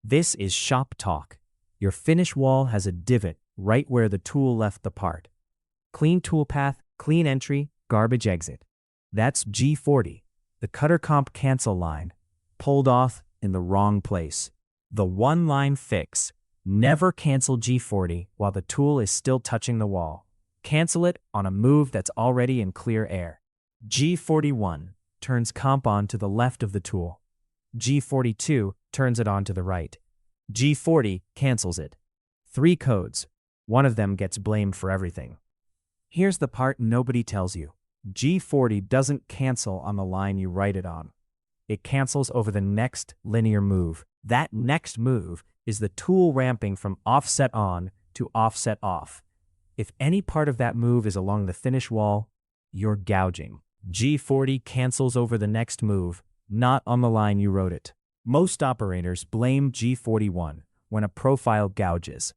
This is shop talk. Your finish wall has a divot right where the tool left the part. Clean toolpath, clean entry, garbage exit. That's G40, the cutter comp cancel line, pulled off in the wrong place. The one-line fix: never cancel G40 while the tool is still touching the wall. Cancel it on a move that's already in clear air. G41 turns comp on to the left of the tool. G42 turns it on to the right. G40 cancels it. 3 codes. One of them gets blamed for everything. Here's the part nobody tells you. G40 doesn't cancel on the line you write it on. It cancels over the next linear move. That next move is the tool ramping from offset on to offset off. If any part of that move is along the finish wall, you're gouging. G40 cancels over the next move, not on the line you wrote it. Most operators blame G41 when a profile gouges.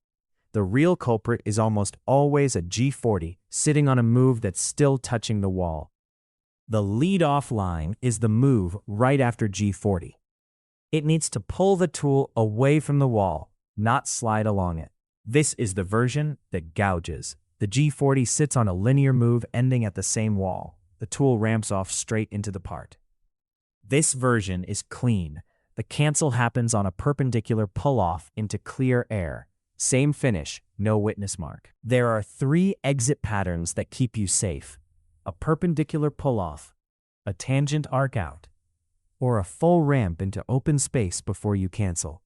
The real culprit is almost always a G40 sitting on a move that's still touching the wall. The lead-off line is the move right after G40. It needs to pull the tool away from the wall, not slide along it. This is the version that gouges. The G40 sits on a linear move ending at the same wall. The tool ramps off straight into the part. This version is clean. The cancel happens on a perpendicular pull-off into clear air. Same finish, no witness mark. There are 3 exit patterns that keep you safe: a perpendicular pull-off, a tangent arc out, or a full ramp into open space before you cancel.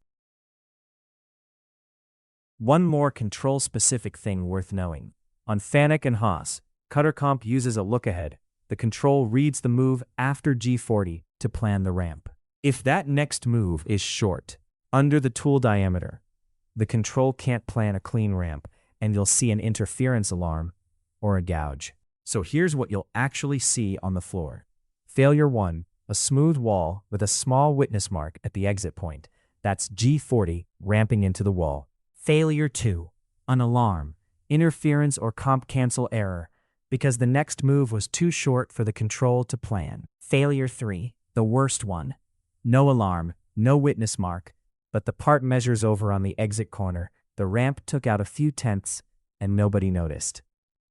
One more control-specific thing worth knowing. On Fanuc and Haas, cutter comp uses a look-ahead. The control reads the move after G40 to plan the ramp. If that next move is short, under the tool diameter, the control can't plan a clean ramp, and you'll see an interference alarm or a gouge. So here's what you'll actually see on the floor. Failure 1, a smooth wall with a small witness mark at the exit point. That's G40 ramping into the wall. Failure 2, an alarm, interference or comp cancel error, because the next move was too short for the control to plan. Failure 3, the worst one. No alarm, no witness mark, but the part measures over on the exit corner. The ramp took out a few tenths, and nobody noticed.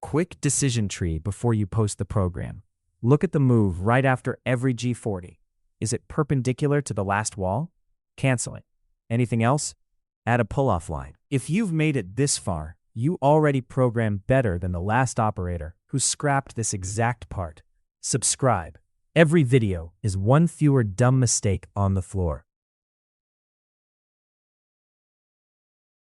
Quick decision tree before you post the program. Look at the move right after every G40. Is it perpendicular to the last wall? Cancel it. Anything else? Add a pull-off line. If you've made it this far, you already programmed better than the last operator who scrapped this exact part. Subscribe. Every video is one fewer dumb mistake on the floor.